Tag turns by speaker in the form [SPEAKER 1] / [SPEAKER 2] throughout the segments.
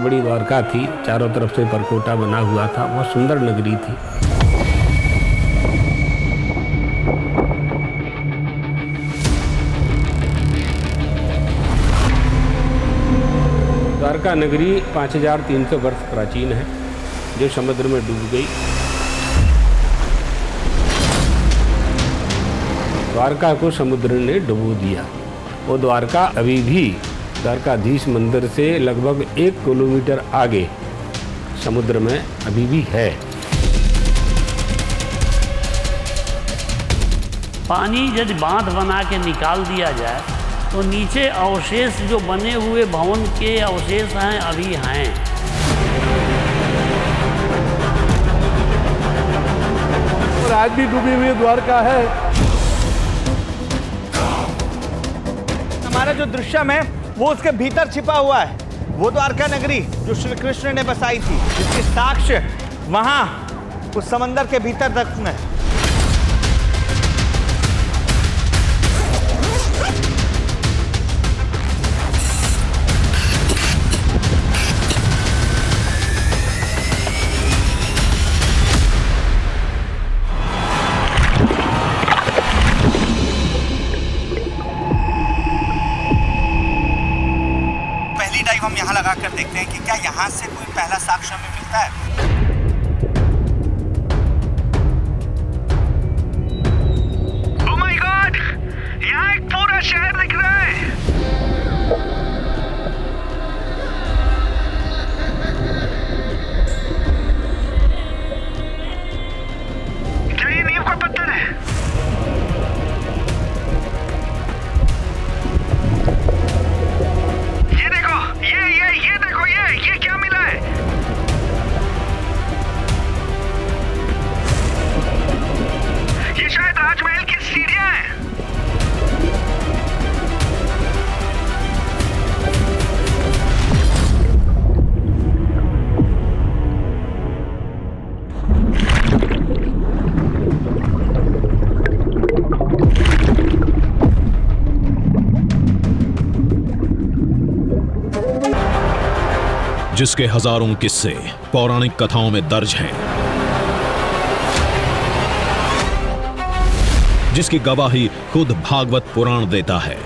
[SPEAKER 1] बड़ी द्वारका थी, चारों तरफ से परकोटा बना हुआ था, बहुत सुंदर नगरी थी। द्वारका नगरी 5300 वर्ष प्राचीन है, जो समुद्र में डूब गई। द्वारका को समुद्र ने डुबो दिया। वो द्वारका अभी भी द्वारकाधीश मंदिर से लगभग 1 किलोमीटर आगे समुद्र में अभी भी है।
[SPEAKER 2] पानी यदि बांध बना के निकाल दिया जाए तो नीचे अवशेष जो बने हुए भवन के अवशेष हैं अभी हैं।
[SPEAKER 3] और आज भी डूबी हुई द्वारका है।
[SPEAKER 4] हमारा जो दृश्यम है वो उसके भीतर छिपा हुआ है। वो द्वारका नगरी जो श्री कृष्ण ने बसाई थी, जिसकी साक्ष्य वहां उस समंदर के भीतर दफन है। हम यहाँ लगा कर देखते हैं कि क्या यहाँ से कोई पहला साक्ष्य हमें मिलता है।
[SPEAKER 5] Oh my God! यहाँ एक पूरा शहर दिख रहा है। क्या ये नींव का पत्थर है? ये देखो, ये क्या मिला है? ये शायद राजमहल की सीढ़ियां हैं।
[SPEAKER 6] जिसके हजारों किस्से पौराणिक कथाओं में दर्ज हैं, जिसकी गवाही खुद भागवत पुराण देता है।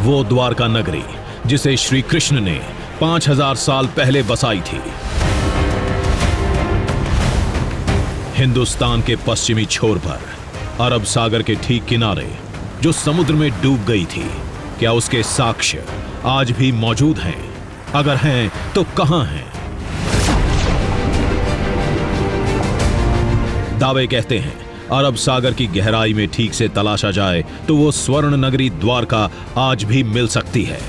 [SPEAKER 6] वो द्वारका नगरी जिसे श्री कृष्ण ने 5000 साल पहले बसाई थी, हिंदुस्तान के पश्चिमी छोर पर अरब सागर के ठीक किनारे जो समुद्र में डूब गई थी, क्या उसके साक्ष्य आज भी मौजूद हैं? अगर हैं तो कहां हैं? दावे कहते हैं अरब सागर की गहराई में ठीक से तलाशा जाए तो वो स्वर्ण नगरी द्वारका आज भी मिल सकती है।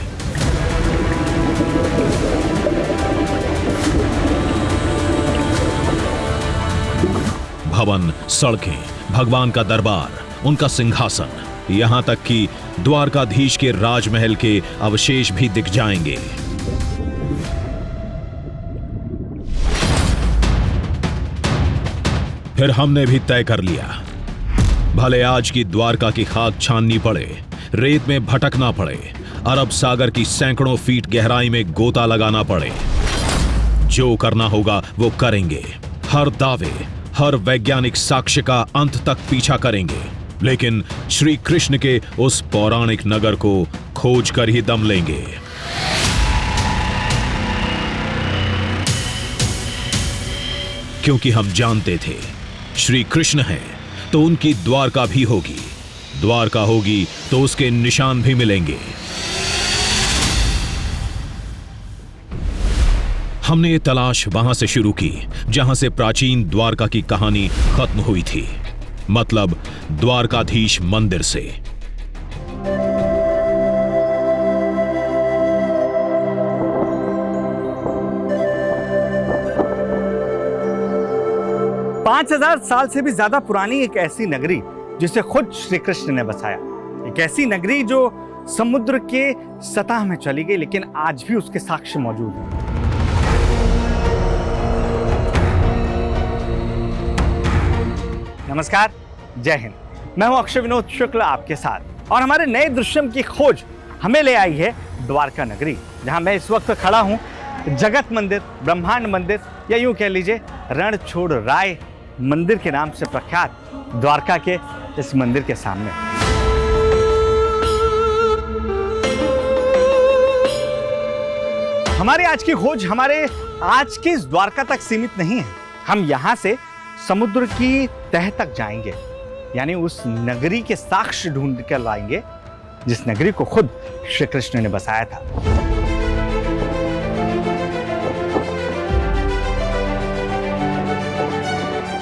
[SPEAKER 6] भवन, सड़कें, भगवान का दरबार, उनका सिंहासन, यहां तक कि द्वारकाधीश के राजमहल के अवशेष भी दिख जाएंगे। फिर हमने भी तय कर लिया, भले आज की द्वारका की खाक छाननी पड़े, रेत में भटकना पड़े, अरब सागर की सैकड़ों फीट गहराई में गोता लगाना पड़े, जो करना होगा वो करेंगे। हर दावे, हर वैज्ञानिक साक्ष्य का अंत तक पीछा करेंगे, लेकिन श्री कृष्ण के उस पौराणिक नगर को खोज कर ही दम लेंगे। क्योंकि हम जानते थे श्री कृष्ण हैं तो उनकी द्वारका भी होगी, द्वारका होगी तो उसके निशान भी मिलेंगे। हमने ये तलाश वहां से शुरू की जहां से प्राचीन द्वारका की कहानी खत्म हुई थी, मतलब द्वारकाधीश मंदिर से।
[SPEAKER 4] पांच 5000 साल से भी ज्यादा पुरानी एक ऐसी नगरी जिसे खुद श्री कृष्ण ने बसाया, एक ऐसी नगरी जो समुद्र के सतह में चली गई लेकिन आज भी उसके साक्ष्य मौजूद हैं। नमस्कार, जय हिंद। मैं हूं अक्षय विनोद शुक्ल आपके साथ। और हमारे नए दृश्यम की खोज हमें ले आई है द्वारका नगरी, जहां मैं इस वक्त खड़ा हूं जगत मंदिर, ब्रह्मांड मंदिर, या यूं कह लीजिए रणछोड़ राय मंदिर के नाम से प्रख्यात द्वारका के इस मंदिर के सामने। हमारी आज की खोज हमारे आज के इस द्वारका तक सीमित नहीं है। हम यहां से समुद्र की तह तक जाएंगे, यानी उस नगरी के साक्ष्य ढूंढ कर लाएंगे जिस नगरी को खुद श्री कृष्ण ने बसाया था।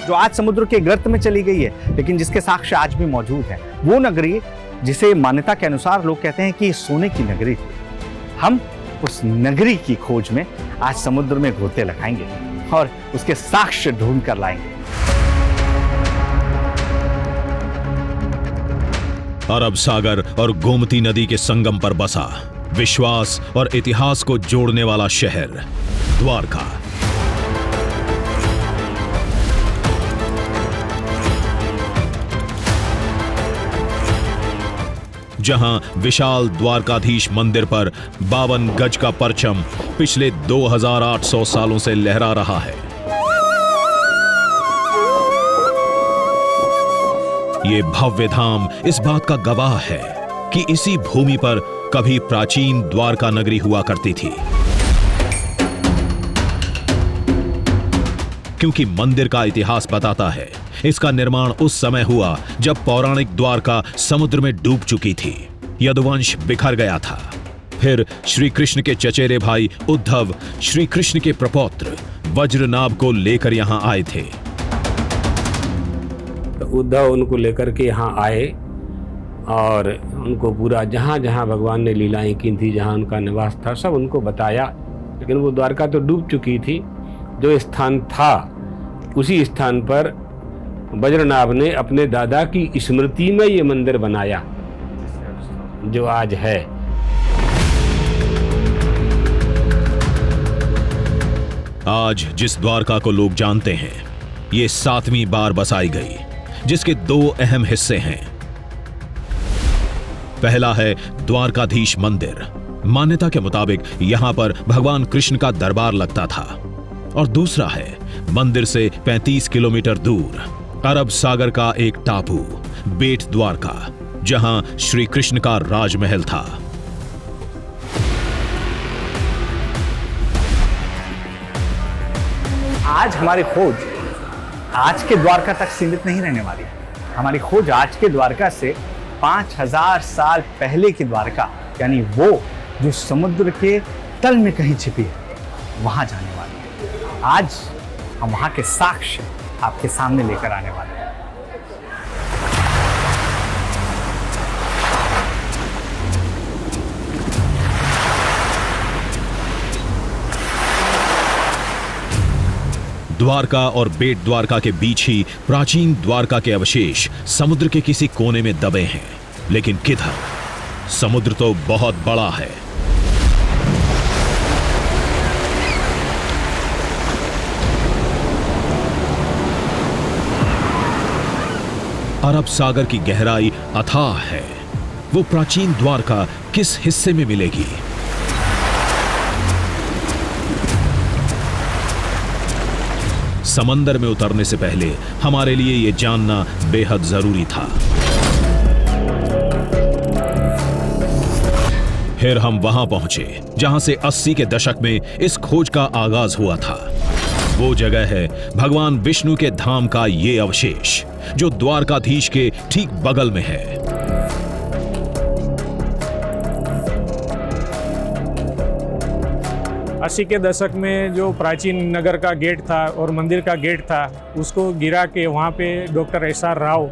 [SPEAKER 4] जो आज समुद्र के गर्त में चली गई है, लेकिन जिसके साक्ष्य आज भी मौजूद है, वो नगरी जिसे मान्यता के अनुसार लोग कहते हैं कि सोने की नगरी थी। हम उस नगरी की खोज में आज समुद्र में गोते लगाएंगे और उसके साक्ष्य ढूंढ कर लाएंगे।
[SPEAKER 6] अरब सागर और गोमती नदी के संगम पर बसा विश्वास और इतिहास को जोड़ने वाला शहर द्वारका। जहां विशाल द्वारकाधीश मंदिर पर 52 गज का परचम पिछले 2800 सालों से लहरा रहा है। ये भव्य धाम इस बात का गवाह है कि इसी भूमि पर कभी प्राचीन द्वारका नगरी हुआ करती थी, क्योंकि मंदिर का इतिहास बताता है इसका निर्माण उस समय हुआ जब पौराणिक द्वारका समुद्र में डूब चुकी थी, यदुवंश बिखर गया था। फिर श्री कृष्ण के चचेरे भाई उद्धव श्री कृष्ण के प्रपौत्र वज्रनाभ को लेकर यहां आए थे।
[SPEAKER 1] तो उद्धव उनको लेकर के यहाँ आए और उनको पूरा जहाँ जहाँ भगवान ने लीलाएं की थी, जहाँ उनका निवास था, सब उनको बताया। लेकिन वो द्वारका तो डूब चुकी थी। जो स्थान था उसी स्थान पर वज्रनाभ ने अपने दादा की स्मृति में ये मंदिर बनाया जो आज है।
[SPEAKER 6] आज जिस द्वारका को लोग जानते हैं, ये 7वीं बार बसाई गई, जिसके 2 अहम हिस्से हैं। पहला है द्वारकाधीश मंदिर। मान्यता के मुताबिक यहां पर भगवान कृष्ण का दरबार लगता था। और दूसरा है मंदिर से 35 किलोमीटर दूर अरब सागर का एक टापू बेट द्वारका, जहां श्री कृष्ण का राजमहल था।
[SPEAKER 4] आज हमारी खोज आज के द्वारका तक सीमित नहीं रहने वाली। हमारी खोज आज के द्वारका से 5000 साल पहले की द्वारका, यानी वो जो समुद्र के तल में कहीं छिपी है, वहां जाने वाली है। आज हम वहां के साक्ष्य आपके सामने लेकर आने वाले हैं।
[SPEAKER 6] द्वारका और बेट द्वारका के बीच ही प्राचीन द्वारका के अवशेष समुद्र के किसी कोने में दबे हैं। लेकिन किधर? समुद्र तो बहुत बड़ा है। अरब सागर की गहराई अथाह है। वो प्राचीन द्वारका किस हिस्से में मिलेगी? समंदर में उतरने से पहले हमारे लिए यह जानना बेहद जरूरी था। फिर हम वहां पहुंचे जहां से 80 के दशक में इस खोज का आगाज हुआ था। वो जगह है भगवान विष्णु के धाम का ये अवशेष, जो द्वारकाधीश के ठीक बगल में है।
[SPEAKER 7] अस्सी के दशक में जो प्राचीन नगर का गेट था और मंदिर का गेट था, उसको गिरा के वहाँ पे डॉक्टर SR राव,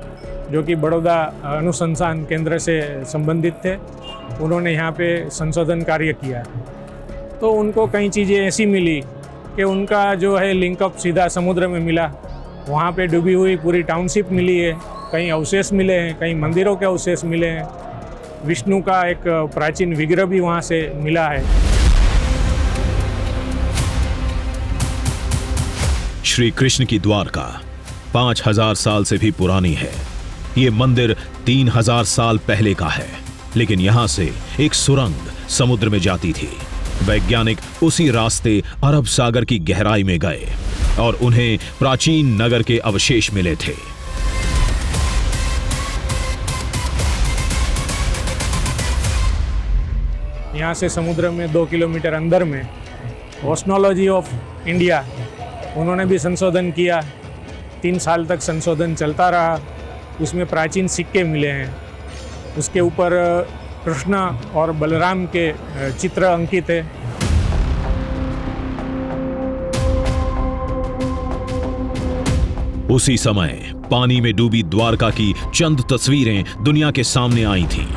[SPEAKER 7] जो कि बड़ौदा अनुसंधान केंद्र से संबंधित थे, उन्होंने यहाँ पे संशोधन कार्य किया। तो उनको कई चीज़ें ऐसी मिली कि उनका जो है लिंकअप सीधा समुद्र में मिला। वहाँ पे डूबी हुई पूरी टाउनशिप मिली है, कई अवशेष मिले हैं, कई मंदिरों के अवशेष मिले हैं। विष्णु का एक प्राचीन विग्रह भी वहाँ से मिला है।
[SPEAKER 6] श्री कृष्ण की द्वारका 5000 साल से भी पुरानी है। ये मंदिर 3000 साल पहले का है, लेकिन यहां से एक सुरंग समुद्र में जाती थी। वैज्ञानिक उसी रास्ते अरब सागर की गहराई में गए और उन्हें प्राचीन नगर के अवशेष मिले थे।
[SPEAKER 7] यहाँ से समुद्र में 2 किलोमीटर अंदर में ओशनोलॉजी ऑफ इंडिया, उन्होंने भी संशोधन किया। 3 साल तक संशोधन चलता रहा। उसमें प्राचीन सिक्के मिले हैं, उसके ऊपर कृष्ण और बलराम के चित्र अंकित है।
[SPEAKER 6] उसी समय पानी में डूबी द्वारका की चंद तस्वीरें दुनिया के सामने आई थीं।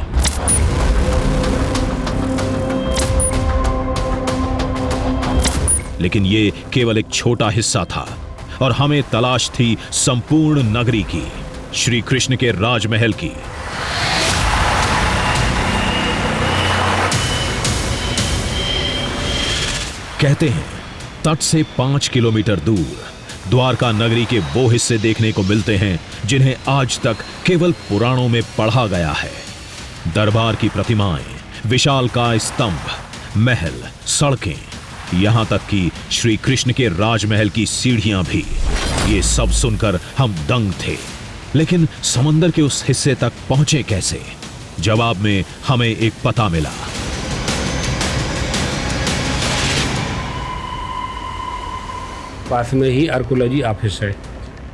[SPEAKER 6] लेकिन ये केवल एक छोटा हिस्सा था और हमें तलाश थी संपूर्ण नगरी की, श्री कृष्ण के राजमहल की। कहते हैं तट से 5 किलोमीटर दूर द्वारका नगरी के वो हिस्से देखने को मिलते हैं जिन्हें आज तक केवल पुराणों में पढ़ा गया है। दरबार की प्रतिमाएं, विशालकाय स्तंभ, महल, सड़कें, यहां तक कि श्री कृष्ण के राजमहल की सीढ़ियां भी। ये सब सुनकर हम दंग थे, लेकिन समंदर के उस हिस्से तक पहुंचे कैसे? जवाब में हमें एक पता मिला।
[SPEAKER 1] पास में ही आर्कोलॉजी ऑफिस है,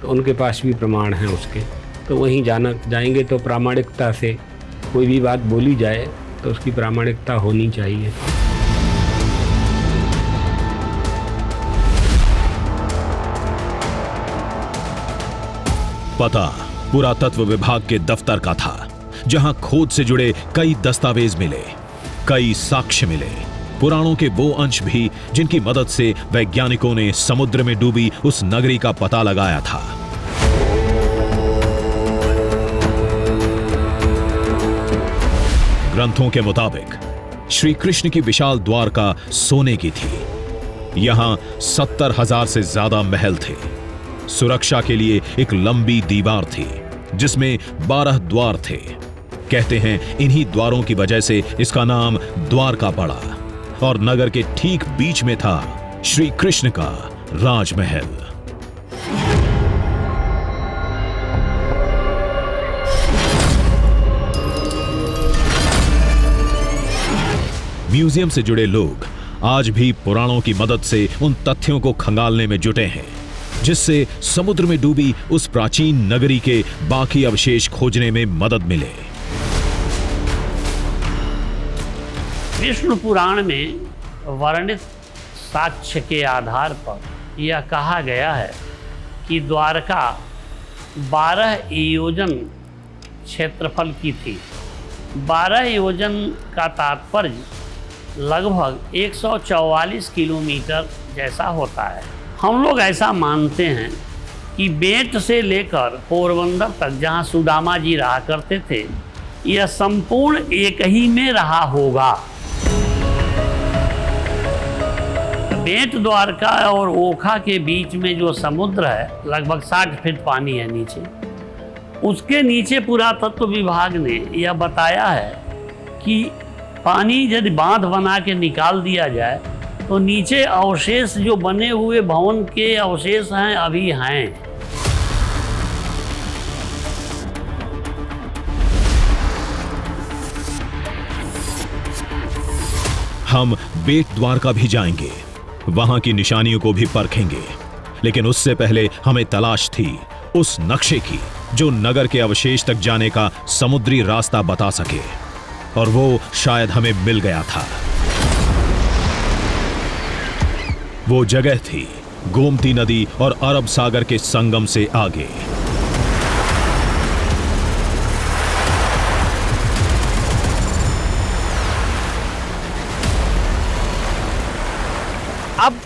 [SPEAKER 1] तो उनके पास भी प्रमाण हैं उसके, तो वहीं जाएंगे तो प्रामाणिकता से कोई भी बात बोली जाए तो उसकी प्रामाणिकता होनी चाहिए।
[SPEAKER 6] पता पुरातत्व विभाग के दफ्तर का था, जहां खोज से जुड़े कई दस्तावेज मिले, कई साक्ष्य मिले, पुराणों के वो अंश भी जिनकी मदद से वैज्ञानिकों ने समुद्र में डूबी उस नगरी का पता लगाया था। ग्रंथों के मुताबिक श्री कृष्ण की विशाल द्वारका सोने की थी। यहां 70,000 से ज्यादा महल थे। सुरक्षा के लिए एक लंबी दीवार थी जिसमें 12 द्वार थे। कहते हैं इन्हीं द्वारों की वजह से इसका नाम द्वारका पड़ा और नगर के ठीक बीच में था श्री कृष्ण का राजमहल। म्यूजियम से जुड़े लोग आज भी पुराणों की मदद से उन तथ्यों को खंगालने में जुटे हैं जिससे समुद्र में डूबी उस प्राचीन नगरी के बाकी अवशेष खोजने में मदद मिले।
[SPEAKER 2] विष्णु पुराण में वर्णित साक्ष्य के आधार पर यह कहा गया है कि द्वारका 12 योजन क्षेत्रफल की थी। 12 योजन का तात्पर्य लगभग 144 किलोमीटर जैसा होता है। हम लोग ऐसा मानते हैं कि बेट से लेकर पोरबंदर तक जहाँ सुदामा जी रहा करते थे, यह संपूर्ण एक ही में रहा होगा। बेट द्वारका और ओखा के बीच में जो समुद्र है, लगभग 60 फीट पानी है नीचे। उसके नीचे पुरातत्व विभाग ने यह बताया है कि पानी यदि बांध बना के निकाल दिया जाए तो नीचे अवशेष जो बने हुए भवन के अवशेष हैं अभी हैं।
[SPEAKER 6] हम बेट द्वारका भी जाएंगे, वहां की निशानियों को भी परखेंगे, लेकिन उससे पहले हमें तलाश थी उस नक्शे की जो नगर के अवशेष तक जाने का समुद्री रास्ता बता सके, और वो शायद हमें मिल गया था। वो जगह थी गोमती नदी और अरब सागर के संगम से आगे।
[SPEAKER 4] अब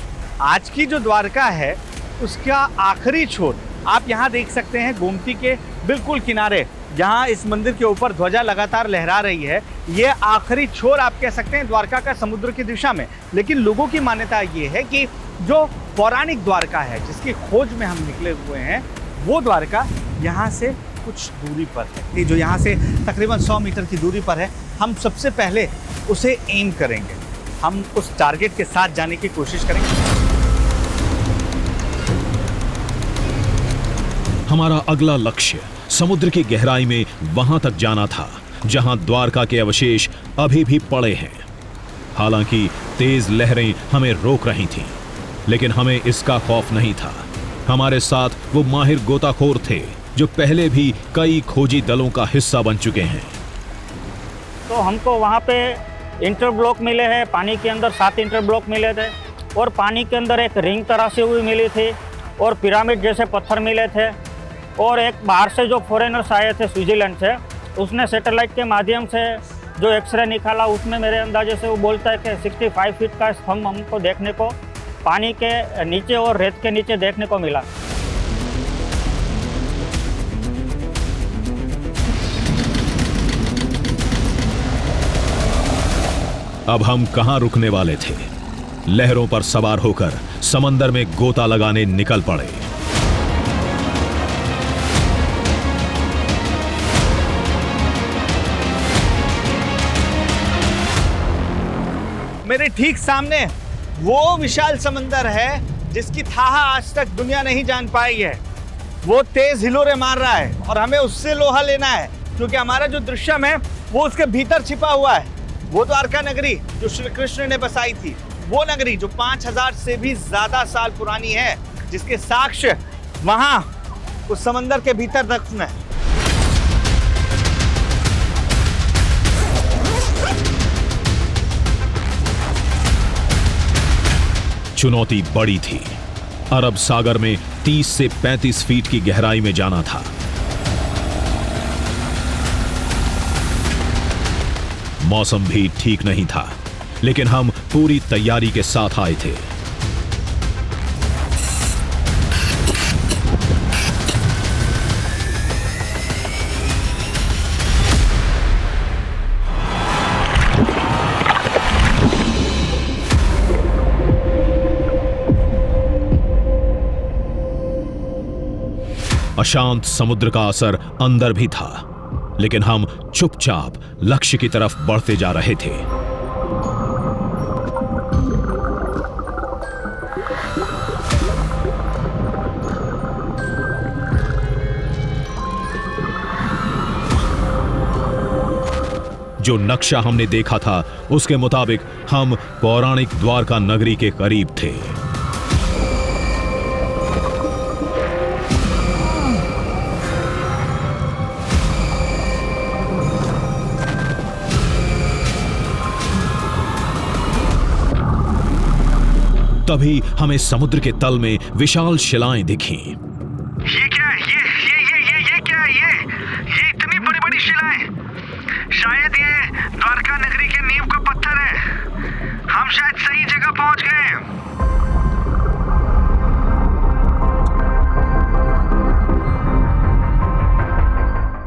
[SPEAKER 4] आज की जो द्वारका है उसका आखिरी छोर आप यहाँ देख सकते हैं, गोमती के बिल्कुल किनारे जहाँ इस मंदिर के ऊपर ध्वजा लगातार लहरा रही है। ये आखिरी छोर आप कह सकते हैं द्वारका का समुद्र की दिशा में। लेकिन लोगों की मान्यता ये है कि जो पौराणिक द्वारका है जिसकी खोज में हम निकले हुए हैं, वो द्वारका यहाँ से कुछ दूरी पर है, जो यहाँ से तकरीबन 100 मीटर की दूरी पर है। हम सबसे पहले उसे एम करेंगे, हम उस टारगेट के साथ जाने की कोशिश करेंगे।
[SPEAKER 6] हमारा अगला लक्ष्य समुद्र की गहराई में वहां तक जाना था जहां द्वारका के अवशेष अभी भी पड़े हैं। हालांकि तेज लहरें हमें रोक रही थीं, लेकिन हमें इसका खौफ नहीं था। हमारे साथ वो माहिर गोताखोर थे जो पहले भी कई खोजी दलों का हिस्सा बन चुके हैं।
[SPEAKER 8] तो हमको वहाँ पे इंटरब्लॉक मिले हैं, पानी के अंदर 7 इंटरब्लॉक मिले थे और पानी के अंदर एक रिंग तराशी हुई मिली थी और पिरामिड जैसे पत्थर मिले थे। और एक बाहर से जो फॉरेनर्स आए थे स्विट्जरलैंड से, उसने सैटेलाइट के माध्यम से जो एक्सरे निकाला, उसमें मेरे अंदाजे से वो बोलता है कि 65 फीट का स्तंभ हमको देखने को पानी के नीचे और रेत के नीचे देखने को मिला।
[SPEAKER 6] अब हम कहां रुकने वाले थे? लहरों पर सवार होकर समंदर में गोता लगाने निकल पड़े।
[SPEAKER 4] मेरे ठीक सामने वो विशाल समंदर है जिसकी थाहा आज तक दुनिया नहीं जान पाई है। वो तेज हिलोरे मार रहा है और हमें उससे लोहा लेना है, क्योंकि हमारा जो दृश्यम है वो उसके भीतर छिपा हुआ है। वो द्वारका नगरी जो श्री कृष्ण ने बसाई थी, वो नगरी जो 5000 से भी ज्यादा साल पुरानी है, जिसके साक्ष्य वहां उस समंदर के भीतर दफन है।
[SPEAKER 6] चुनौती बड़ी थी। अरब सागर में 30 से 35 फीट की गहराई में जाना था। मौसम भी ठीक नहीं था, लेकिन हम पूरी तैयारी के साथ आए थे। अशांत समुद्र का असर अंदर भी था, लेकिन हम चुपचाप लक्ष्य की तरफ बढ़ते जा रहे थे। जो नक्शा हमने देखा था उसके मुताबिक हम पौराणिक द्वारका नगरी के करीब थे। तभी हमें समुद्र के तल में विशाल शिलाएं दिखीं।
[SPEAKER 5] ये क्या है? ये क्या है? ये इतनी बड़ी बड़ी शिलाएं, शायद ये द्वारका नगरी के नींव का पत्थर है। हम शायद सही जगह पहुंच गए हैं।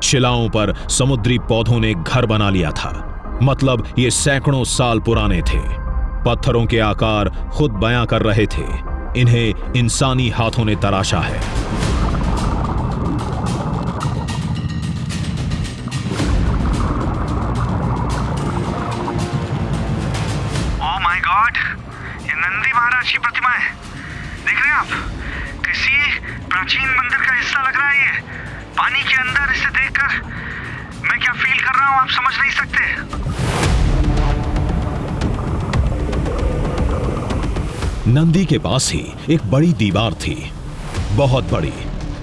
[SPEAKER 6] शिलाओं पर समुद्री पौधों ने घर बना लिया था, मतलब ये सैकड़ों साल पुराने थे। पत्थरों के आकार खुद बयां कर रहे थे, इन्हें इंसानी हाथों ने तराशा है।
[SPEAKER 5] ओह माय गॉड, ये नंदी महाराज की प्रतिमा है। देख रहे हैं आप? किसी प्राचीन मंदिर का हिस्सा लग रहा है ये। पानी के अंदर इसे देखकर मैं क्या फील कर रहा हूं आप समझ नहीं सकते।
[SPEAKER 6] नंदी के पास ही एक बड़ी दीवार थी, बहुत बड़ी,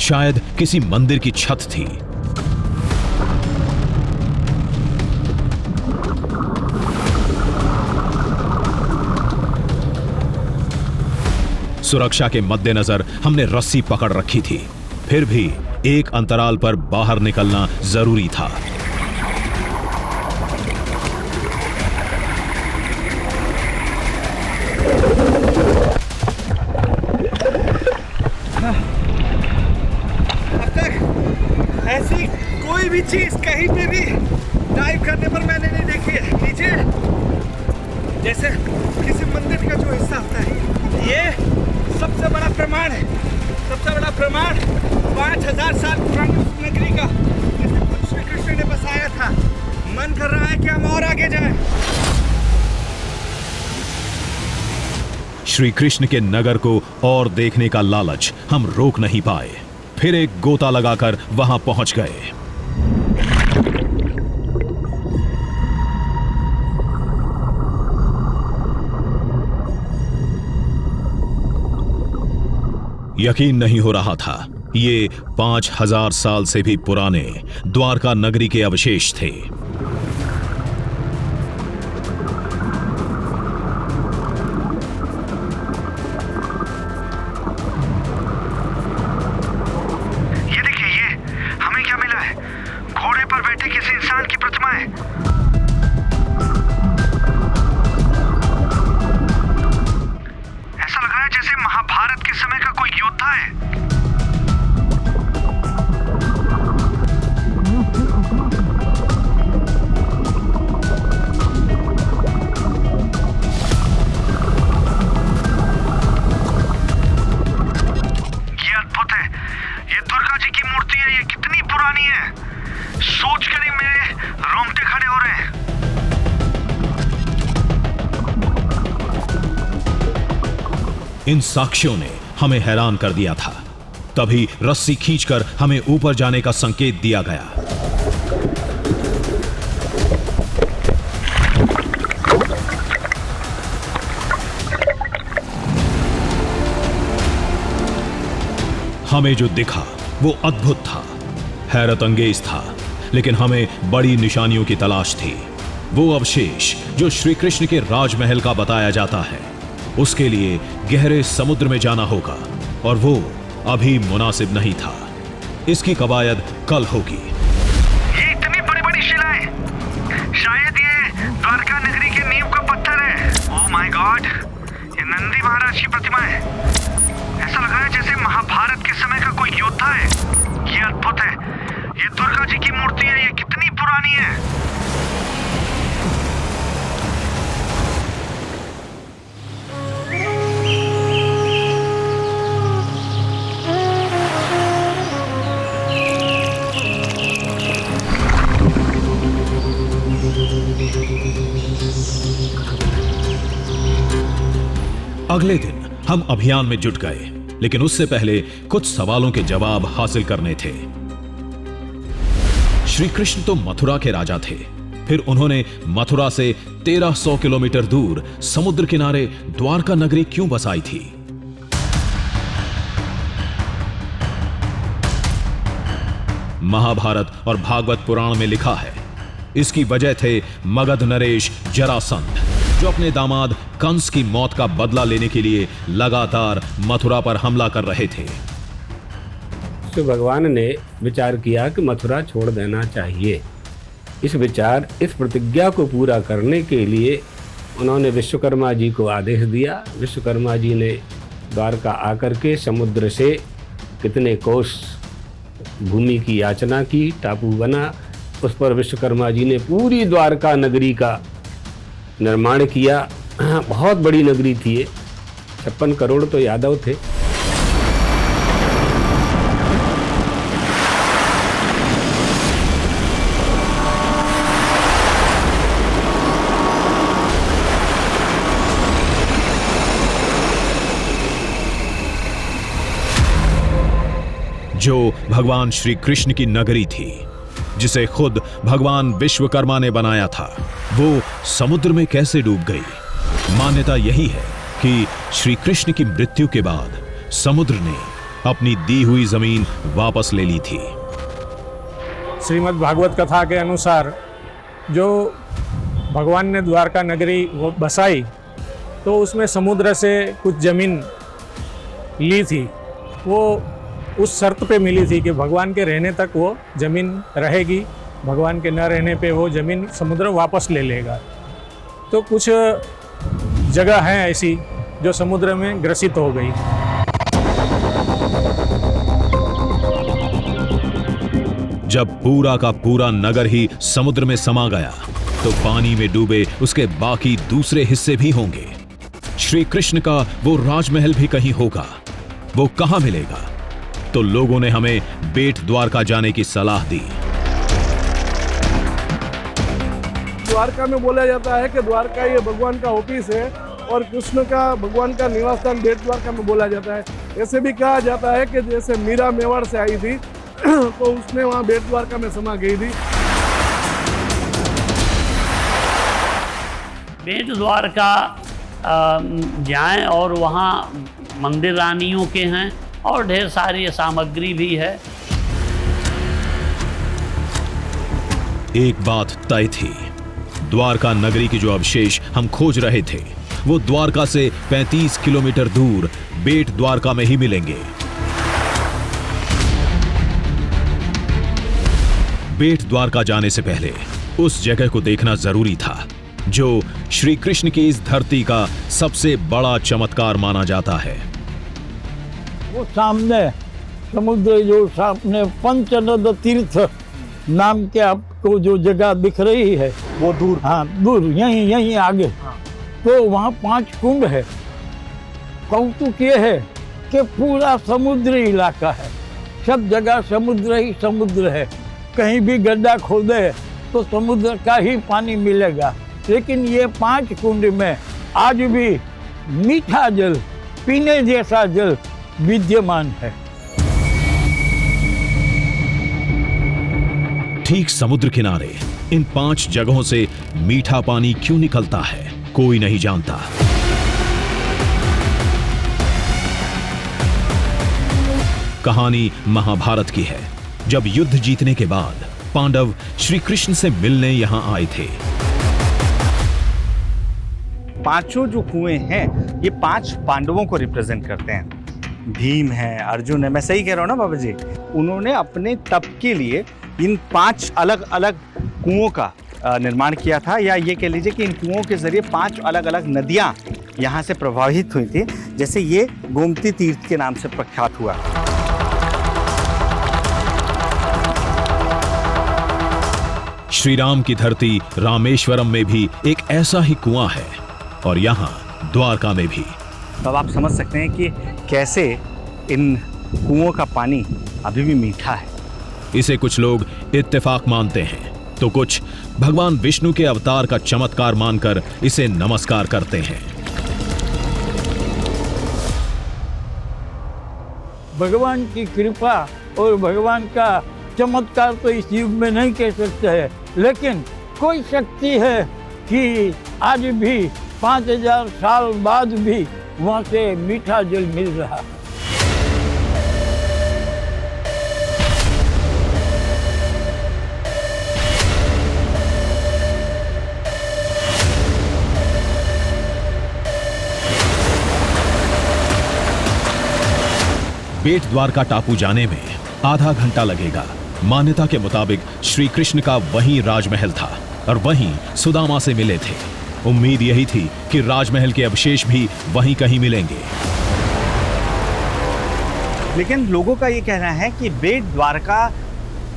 [SPEAKER 6] शायद किसी मंदिर की छत थी। सुरक्षा के मद्देनजर हमने रस्सी पकड़ रखी थी, फिर भी एक अंतराल पर बाहर निकलना जरूरी था।
[SPEAKER 4] ऐसी कोई भी चीज कहीं पे भी डाइव करने पर मैंने नहीं देखी है। नीचे जैसे किसी मंदिर का जो हिस्सा होता है, ये सबसे बड़ा प्रमाण है। सबसे बड़ा प्रमाण 5000 साल पुरानी उस नगरी का।
[SPEAKER 5] आगे जाए।
[SPEAKER 6] श्री कृष्ण के नगर को और देखने का लालच हम रोक नहीं पाए। फिर एक गोता लगाकर वहां पहुंच गए। यकीन नहीं हो रहा था, ये 5000 साल से भी पुराने द्वारका नगरी के अवशेष थे।
[SPEAKER 5] ये देखिए, ये हमें क्या मिला है? घोड़े पर बैठे किसी इंसान की प्रतिमा है। ऐसा लग रहा है जैसे महाभारत के समय का कोई योद्धा है। ये अद्भुत है। ये दुर्गा जी की मूर्ति है। ये कितनी पुरानी है, सोचकर ही मेरे रोंगटे खड़े हो रहे हैं।
[SPEAKER 6] इन साक्ष्यों ने हमें हैरान कर दिया था। तभी रस्सी खींचकर हमें ऊपर जाने का संकेत दिया गया। हमें जो दिखा वो अद्भुत था, हैरत अंगेज था, लेकिन हमें बड़ी निशानियों की तलाश थी। वो अवशेष जो श्री कृष्ण के राजमहल का बताया जाता है, उसके लिए गहरे समुद्र में जाना होगा, और वो अभी मुनासिब नहीं था। इसकी कवायद कल होगी।
[SPEAKER 5] ये इतनी बड़ी बड़ी शिलाएं, शायद ये द्वारका नगरी के नींव का पत्थर है। ओह माय गॉड, ये नंदी महाराज की प्रतिमा है। ऐसा लग रहा है जैसे महाभारत के समय का कोई योद्धा है। ये अद्भुत है। ये दुर्गा जी की मूर्ति है। ये कितनी पुरानी है।
[SPEAKER 6] अगले दिन हम अभियान में जुट गए, लेकिन उससे पहले कुछ सवालों के जवाब हासिल करने थे। श्री कृष्ण तो मथुरा के राजा थे, फिर उन्होंने मथुरा से 1300 किलोमीटर दूर समुद्र किनारे द्वारका नगरी क्यों बसाई थी? महाभारत और भागवत पुराण में लिखा है, इसकी वजह थे मगध नरेश जरासंध, जो अपने दामाद कंस की मौत का बदला लेने के लिए लगातार मथुरा पर हमला कर रहे थे।
[SPEAKER 1] तो भगवान ने विचार किया कि मथुरा छोड़ देना चाहिए। इस प्रतिज्ञा को पूरा करने के लिए उन्होंने विश्वकर्मा जी को आदेश दिया। विश्वकर्मा जी ने द्वारका आकर के समुद्र से कितने कोस भूमि की याचना की, टापू बना, उस पर विश्वकर्मा जी ने पूरी द्वारका नगरी का निर्माण किया। बहुत बड़ी नगरी थी ये, 56 करोड़ तो यादव थे।
[SPEAKER 6] जो भगवान श्री कृष्ण की नगरी थी, जिसे खुद भगवान विश्वकर्मा ने बनाया था, वो समुद्र में कैसे डूब गई? मान्यता यही है कि श्री कृष्ण की मृत्यु के बाद समुद्र ने अपनी दी हुई जमीन वापस ले ली थी।
[SPEAKER 7] श्रीमद् भागवत कथा के अनुसार जो भगवान ने द्वारका नगरी वो बसाई, तो उसमें समुद्र से कुछ जमीन ली थी। वो उस शर्त पे मिली थी कि भगवान के रहने तक वो जमीन रहेगी, भगवान के न रहने पे वो जमीन समुद्र वापस ले लेगा। तो कुछ जगह हैं ऐसी जो समुद्र में ग्रसित हो गई।
[SPEAKER 6] जब पूरा का पूरा नगर ही समुद्र में समा गया, तो पानी में डूबे उसके बाकी दूसरे हिस्से भी होंगे। श्री कृष्ण का वो राजमहल भी कहीं होगा। वो कहां मिलेगा? तो लोगों ने हमें बेट द्वारका जाने की सलाह दी।
[SPEAKER 3] द्वारका में बोला जाता है कि द्वारका ये भगवान का ऑफिस है और कृष्ण का भगवान का निवास स्थान बेट द्वारका में बोला जाता है। ऐसे भी कहा जाता है कि जैसे मीरा मेवाड़ से आई थी तो उसने वहाँ बेट द्वारका में समा गई थी।
[SPEAKER 2] बेट द्वारका जाएं और वहाँ मंदिर रानियों के हैं और ढेर सारी सामग्री भी है।
[SPEAKER 6] एक बात तय थी, द्वारका नगरी के जो अवशेष हम खोज रहे थे वो द्वारका से 35 किलोमीटर दूर बेट द्वारका में ही मिलेंगे। बेट द्वारका जाने से पहले उस जगह को देखना जरूरी था जो श्री कृष्ण की इस धरती का सबसे बड़ा चमत्कार माना जाता है।
[SPEAKER 9] वो सामने समुद्र जो सामने पंचनद तीर्थ नाम के आपको जो जगह दिख रही है
[SPEAKER 4] वो दूर,
[SPEAKER 9] हाँ दूर, यहीं आगे तो वहाँ 5 कुंड है। कौतुक ये है कि पूरा समुद्री इलाका है, सब जगह समुद्र ही समुद्र है। कहीं भी गड्ढा खोदे तो समुद्र का ही पानी मिलेगा, लेकिन ये 5 कुंड में आज भी मीठा जल, पीने जैसा जल विद्यमान है।
[SPEAKER 6] ठीक समुद्र किनारे इन 5 जगहों से मीठा पानी क्यों निकलता है कोई नहीं जानता। कहानी महाभारत की है, जब युद्ध जीतने के बाद पांडव श्री कृष्ण से मिलने यहां आए थे।
[SPEAKER 4] 5 जो कुएं हैं ये 5 पांडवों को रिप्रेजेंट करते हैं। भीम है, अर्जुन है, मैं सही कह रहा हूँ ना बाबा जी? उन्होंने अपने तप के लिए इन 5 अलग अलग कुओं का निर्माण किया था, या ये कह लीजिए कि इन कुओं के जरिए 5 अलग अलग नदियां यहाँ से प्रवाहित हुई थी। जैसे ये गोमती तीर्थ के नाम से प्रख्यात हुआ।
[SPEAKER 6] श्री राम की धरती रामेश्वरम में भी एक ऐसा ही कुआं है और यहाँ द्वारका में भी।
[SPEAKER 4] अब आप समझ सकते हैं कि कैसे इन कुओं का पानी अभी भी मीठा है।
[SPEAKER 6] इसे कुछ लोग इत्तेफाक मानते हैं तो कुछ भगवान विष्णु के अवतार का चमत्कार मानकर इसे नमस्कार करते हैं।
[SPEAKER 9] भगवान की कृपा और भगवान का चमत्कार तो इस युग में नहीं कह सकते हैं, लेकिन कोई शक्ति है कि आज भी 5000 साल बाद भी वहाँ से मीठा जल मिल रहा है।
[SPEAKER 6] बेट द्वारका टापू जाने में आधा घंटा लगेगा। मान्यता के मुताबिक श्री कृष्ण का वहीं राजमहल था और वहीं सुदामा से मिले थे। उम्मीद यही थी कि राजमहल के अवशेष भी वहीं कहीं मिलेंगे,
[SPEAKER 4] लेकिन लोगों का ये कहना है कि बेट द्वारका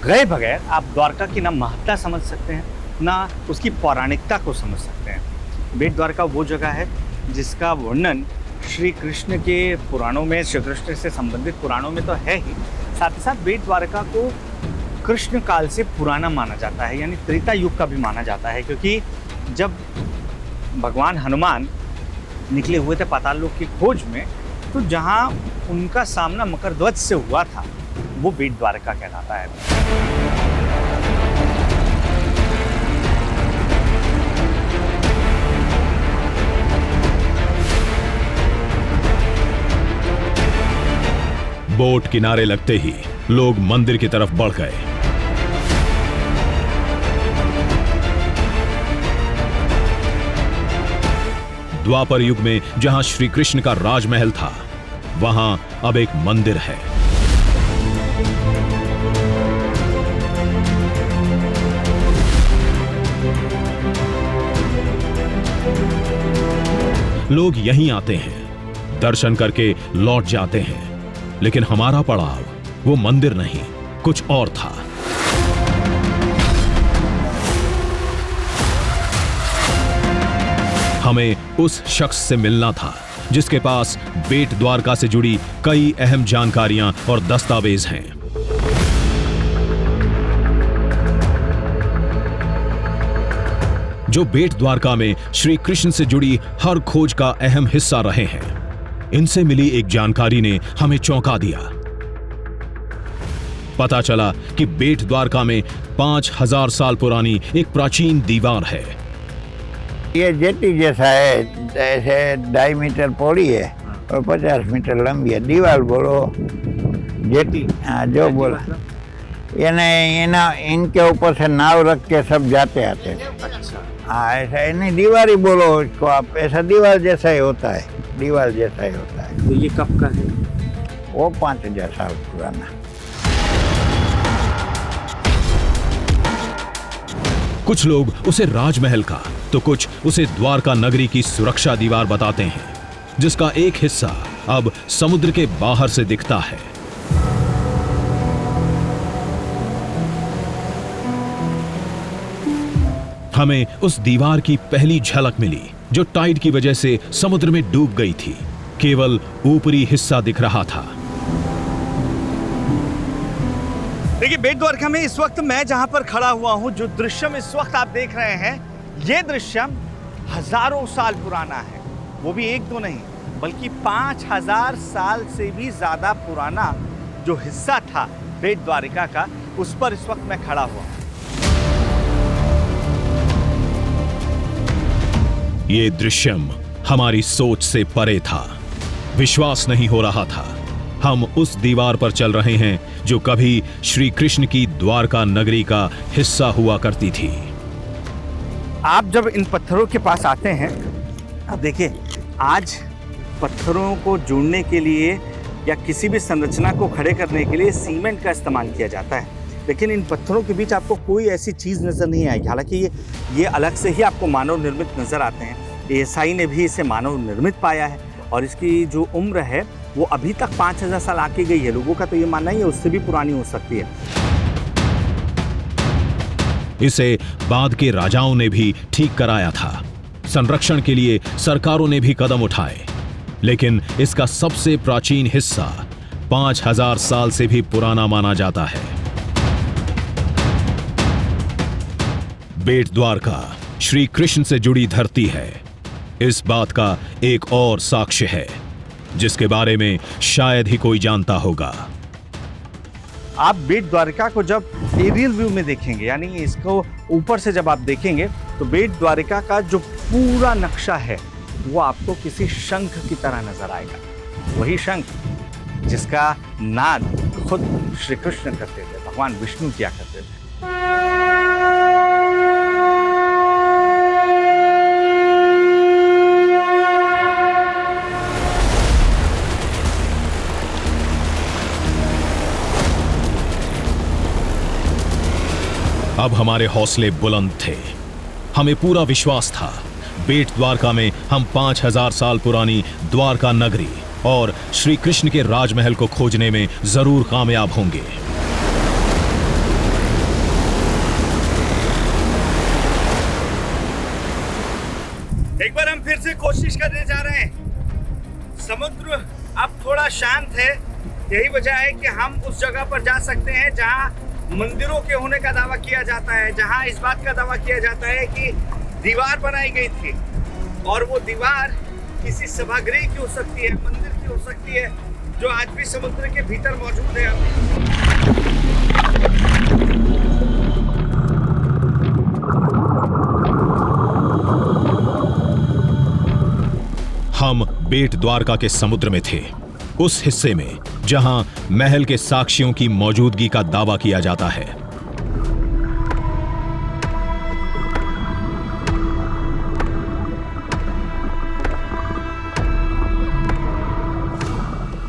[SPEAKER 4] गए बगैर आप द्वारका की ना महत्ता समझ सकते हैं, ना उसकी पौराणिकता को समझ सकते हैं। बेट द्वारका वो जगह है जिसका वर्णन श्री कृष्ण के पुराणों में, श्री कृष्ण से संबंधित पुराणों में तो है ही, साथ ही साथ बेट द्वारका को कृष्ण काल से पुराना माना जाता है, यानी त्रेता युग का भी माना जाता है। क्योंकि जब भगवान हनुमान निकले हुए थे पाताल लोक की खोज में, तो जहाँ उनका सामना मकरध्वज से हुआ था वो बेट द्वारका कहलाता है।
[SPEAKER 6] बोट किनारे लगते ही लोग मंदिर की तरफ बढ़ गए। द्वापर युग में जहां श्री कृष्ण का राजमहल था, वहां अब एक मंदिर है। लोग यहीं आते हैं, दर्शन करके लौट जाते हैं, लेकिन हमारा पड़ाव वो मंदिर नहीं, कुछ और था। हमें उस शख्स से मिलना था जिसके पास बेट द्वारका से जुड़ी कई अहम जानकारियां और दस्तावेज हैं। जो बेट द्वारका में श्री कृष्ण से जुड़ी हर खोज का अहम हिस्सा रहे हैं। इनसे मिली एक जानकारी ने हमें चौंका दिया। पता चला कि बेट द्वारका में 5000 साल पुरानी एक प्राचीन दीवार है।
[SPEAKER 10] ये जेटी जैसा है, ऐसे 2.5 मीटर पौड़ी है और 50 मीटर लंबी है। दीवार बोलो, जेटी, हाँ जो बोला। इनके ऊपर से नाव रख के सब जाते आते। हाँ ऐसा नहीं, दीवार ही बोलो इसको आप, ऐसा दीवार जैसा ही होता है, दीवार जैसा ही होता है।
[SPEAKER 1] तो ये कब का है?
[SPEAKER 10] वो 5000 साल पुराना।
[SPEAKER 6] कुछ लोग उसे राजमहल का तो कुछ उसे द्वारका नगरी की सुरक्षा दीवार बताते हैं, जिसका एक हिस्सा अब समुद्र के बाहर से दिखता है। हमें उस दीवार की पहली झलक मिली जो टाइड की वजह से समुद्र में डूब गई थी। केवल ऊपरी हिस्सा दिख रहा था।
[SPEAKER 4] देखिए, बेट द्वारका में इस वक्त मैं जहां पर खड़ा हुआ हूं, जो दृश्यम इस वक्त आप देख रहे हैं, ये दृश्यम हजारों साल पुराना है। वो भी एक दो नहीं, बल्कि 5000 साल से भी ज्यादा पुराना जो हिस्सा था बेट द्वारका का, उस पर इस वक्त मैं खड़ा हुआ हूं।
[SPEAKER 6] ये दृश्यम हमारी सोच से परे था। विश्वास नहीं हो रहा था। हम उस दीवार पर चल रहे हैं जो कभी श्री कृष्ण की द्वारका नगरी का हिस्सा हुआ करती थी।
[SPEAKER 4] आप जब इन पत्थरों के पास आते हैं, अब देखिए, आज पत्थरों को जोड़ने के लिए या किसी भी संरचना को खड़े करने के लिए सीमेंट का इस्तेमाल किया जाता है, लेकिन इन पत्थरों के बीच आपको कोई ऐसी चीज़ नज़र नहीं आएगी। हालांकि ये अलग से ही आपको मानव निर्मित नज़र आते हैं। एएसआई ने भी इसे मानव निर्मित पाया है और इसकी जो उम्र है वो अभी तक 5000 साल आके गई है। लोगों का तो ये मानना ही है उससे भी पुरानी हो सकती है।
[SPEAKER 6] इसे बाद के राजाओं ने भी ठीक कराया था। संरक्षण के लिए सरकारों ने भी कदम उठाए, लेकिन इसका सबसे प्राचीन हिस्सा 5000 साल से भी पुराना माना जाता है। बेट द्वारका श्री कृष्ण से जुड़ी धरती है। इस बात का एक और साक्ष्य है जिसके बारे में शायद ही कोई जानता होगा।
[SPEAKER 4] आप बेट द्वारका को जब एरियल व्यू में देखेंगे, यानी इसको ऊपर से जब आप देखेंगे, तो बेट द्वारका का जो पूरा नक्शा है वो आपको किसी शंख की तरह नजर आएगा। वही शंख जिसका नाद खुद श्री कृष्ण करते थे, भगवान विष्णु किया करते थे।
[SPEAKER 6] अब हमारे हौसले बुलंद थे। हमें पूरा विश्वास था बेट द्वारका में हम 5000 साल पुरानी द्वारका नगरी और श्री कृष्ण के राजमहल को खोजने में जरूर कामयाब होंगे।
[SPEAKER 4] एक बार हम फिर से कोशिश करने जा रहे हैं। समुद्र अब थोड़ा शांत है। यही वजह है कि हम उस जगह पर जा सकते हैं जहां मंदिरों के होने का दावा किया जाता है, जहां इस बात का दावा किया जाता है कि दीवार बनाई गई थी और वो दीवार किसी सभागृह की हो सकती है, मंदिर की हो सकती है, जो आज भी समुद्र के भीतर मौजूद है।
[SPEAKER 6] हम बेट द्वारका के समुद्र में थे, उस हिस्से में जहां महल के साक्ष्यों की मौजूदगी का दावा किया जाता है।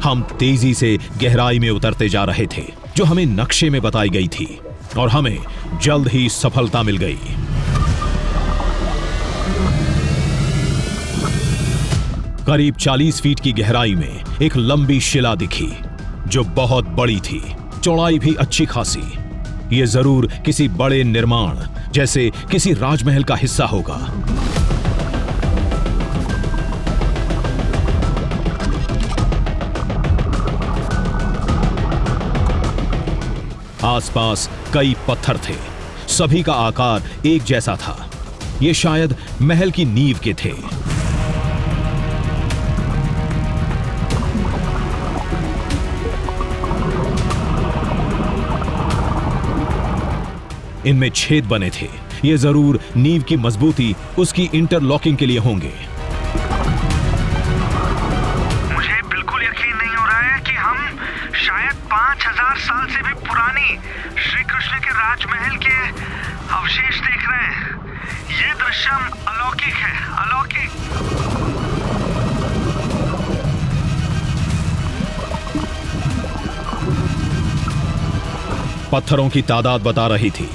[SPEAKER 6] हम तेजी से गहराई में उतरते जा रहे थे जो हमें नक्शे में बताई गई थी, और हमें जल्द ही सफलता मिल गई। करीब 40 फीट की गहराई में एक लंबी शिला दिखी जो बहुत बड़ी थी, चौड़ाई भी अच्छी खासी। यह जरूर किसी बड़े निर्माण जैसे किसी राजमहल का हिस्सा होगा। आसपास कई पत्थर थे, सभी का आकार एक जैसा था। ये शायद महल की नींव के थे। इनमें छेद बने थे। ये जरूर नींव की मजबूती उसकी इंटरलॉकिंग के लिए होंगे।
[SPEAKER 5] मुझे बिल्कुल यकीन नहीं हो रहा है कि हम शायद 5000 साल से भी पुरानी श्री कृष्ण के राजमहल के अवशेष देख रहे हैं। ये दृश्य अलौकिक है, अलौकिक।
[SPEAKER 6] पत्थरों की तादाद बता रही थी।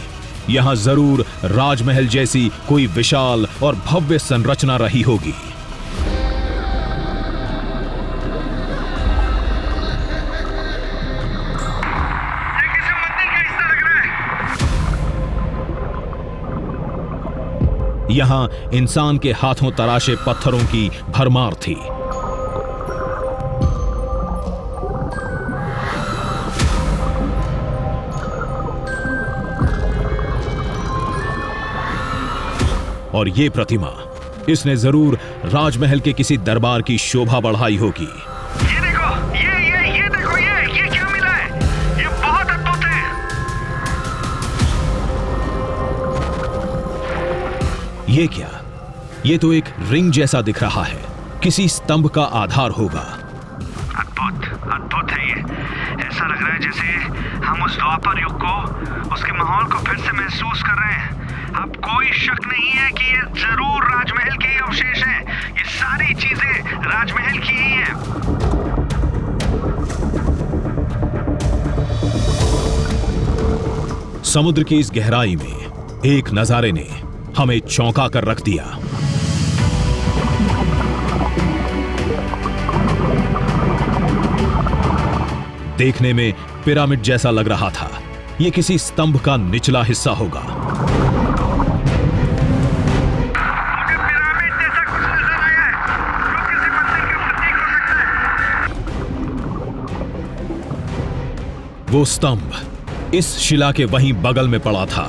[SPEAKER 6] यहां जरूर राजमहल जैसी कोई विशाल और भव्य संरचना रही होगी।
[SPEAKER 5] ये किसी मंदिर का हिस्सा लग रहा है।
[SPEAKER 6] यहां इंसान के हाथों तराशे पत्थरों की भरमार थी। और ये प्रतिमा, इसने जरूर राजमहल के किसी दरबार की शोभा बढ़ाई होगी।
[SPEAKER 5] ये देखो, ये देखो, ये क्या मिला है? ये बहुत अद्भुत है।
[SPEAKER 6] ये क्या? ये तो एक रिंग जैसा दिख रहा है। किसी स्तंभ का आधार होगा।
[SPEAKER 5] अद्भुत है ये। ऐसा लग रहा है जैसे हम उस द्वापर युग को, उसके माहौल को फिर से महसूस कर रहे हैं। अब कोई शक नहीं है कि ये जरूर राजमहल के ही अवशेष हैं। ये सारी चीजें राजमहल की ही हैं।
[SPEAKER 6] समुद्र की इस गहराई में एक नजारे ने हमें चौंका कर रख दिया। देखने में पिरामिड जैसा लग रहा था। यह किसी स्तंभ का निचला हिस्सा होगा। वो स्तंभ इस शिला के वहीं बगल में पड़ा था।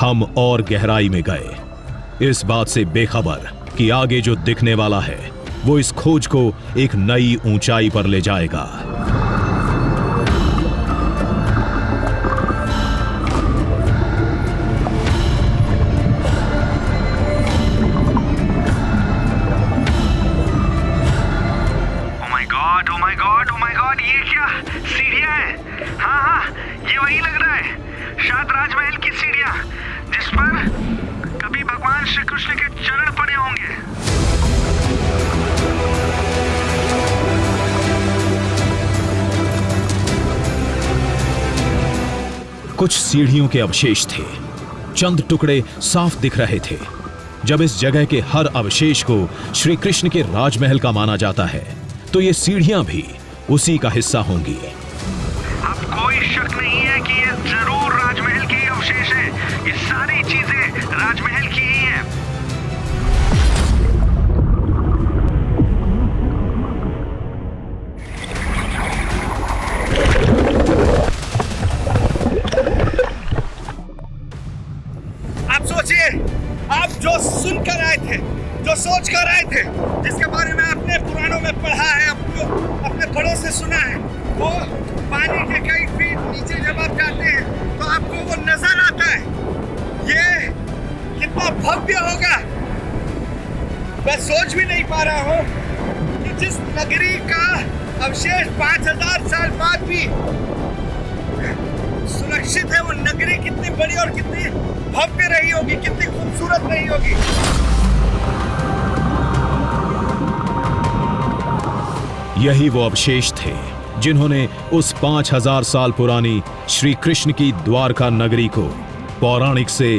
[SPEAKER 6] हम और गहराई में गए, इस बात से बेखबर कि आगे जो दिखने वाला है वो इस खोज को एक नई ऊंचाई पर ले जाएगा।
[SPEAKER 5] ओ माय गॉड, ये क्या सीढ़ियां हैं? हाँ, ये वही लग रहा है, शायद राजमहल की सीढ़ियां, जिस पर कभी भगवान श्री कृष्ण के चरण पड़े होंगे।
[SPEAKER 6] कुछ सीढ़ियों के अवशेष थे। चंद टुकड़े साफ दिख रहे थे। जब इस जगह के हर अवशेष को श्री कृष्ण के राजमहल का माना जाता है, तो ये सीढ़ियां भी उसी का हिस्सा होंगी।
[SPEAKER 5] अब कोई शक नहीं है कि ये जरूर राजमहल के ही अवशेष हैं। ये सारी चीजें राजमहल की ही हैं।
[SPEAKER 4] आप सोचिए, आप जो सुनकर आए थे, जो सोच कर आए थे, जिसके बारे में आपने पुराणों में पढ़ा है, अपने बड़ों से सुना है, वो पानी के कई फीट नीचे जब आप जाते हैं तो आपको वो नजर आता है। ये कितना भव्य होगा, मैं सोच भी नहीं पा रहा हूँ कि जिस नगरी का अवशेष 5000 साल बाद भी सुरक्षित है, वो नगरी कितनी बड़ी और कितनी भव्य रही होगी, कितनी खूबसूरत रही होगी।
[SPEAKER 6] यही वो अवशेष थे जिन्होंने उस 5000 साल पुरानी श्री कृष्ण की द्वारका नगरी को पौराणिक से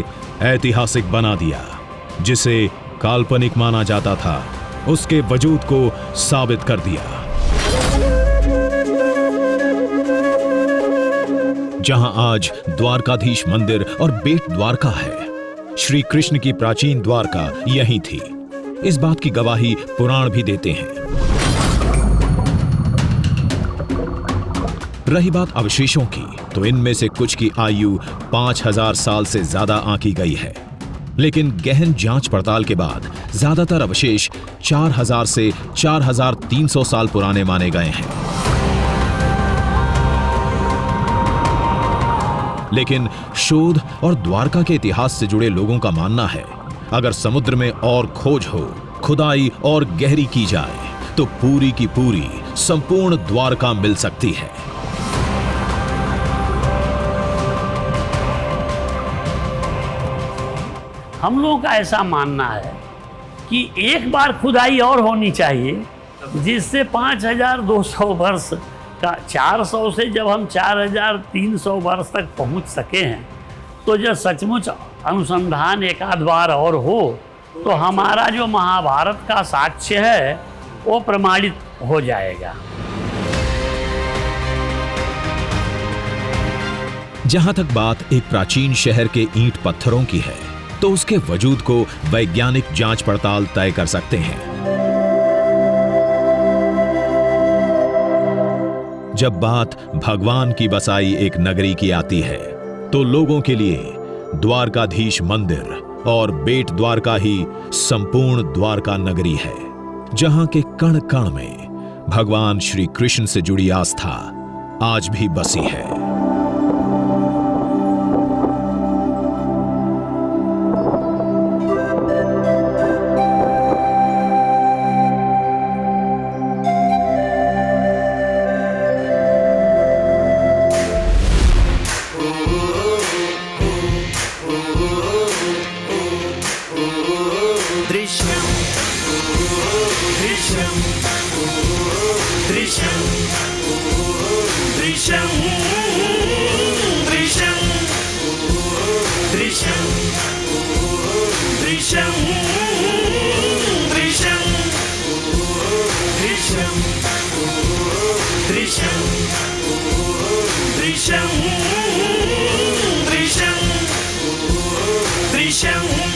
[SPEAKER 6] ऐतिहासिक बना दिया। जिसे काल्पनिक माना जाता था, उसके वजूद को साबित कर दिया। जहां आज द्वारकाधीश मंदिर और बेट द्वारका है, श्री कृष्ण की प्राचीन द्वारका यहीं थी। इस बात की गवाही पुराण भी देते हैं। रही बात अवशेषों की, तो इनमें से कुछ की आयु 5000 साल से ज्यादा आंकी गई है, लेकिन गहन जांच पड़ताल के बाद ज्यादातर अवशेष 4000 से 4300 साल पुराने माने गए हैं। लेकिन शोध और द्वारका के इतिहास से जुड़े लोगों का मानना है, अगर समुद्र में और खोज हो, खुदाई और गहरी की जाए, तो पूरी की पूरी संपूर्ण द्वारका मिल सकती है।
[SPEAKER 2] हम लोगों का ऐसा मानना है कि एक बार खुदाई और होनी चाहिए, जिससे 5200 वर्ष का 400 से जब हम 4300 वर्ष तक पहुंच सके हैं, तो जब सचमुच अनुसंधान एक आध बार और हो तो हमारा जो महाभारत का साक्ष्य है वो प्रमाणित हो जाएगा।
[SPEAKER 6] जहां तक बात एक प्राचीन शहर के ईंट पत्थरों की है, तो उसके वजूद को वैज्ञानिक जांच पड़ताल तय कर सकते हैं। जब बात भगवान की बसाई एक नगरी की आती है, तो लोगों के लिए द्वारकाधीश मंदिर और बेट द्वारका ही संपूर्ण द्वारका नगरी है, जहां के कण कण में भगवान श्री कृष्ण से जुड़ी आस्था आज भी बसी है।
[SPEAKER 11] Drishyam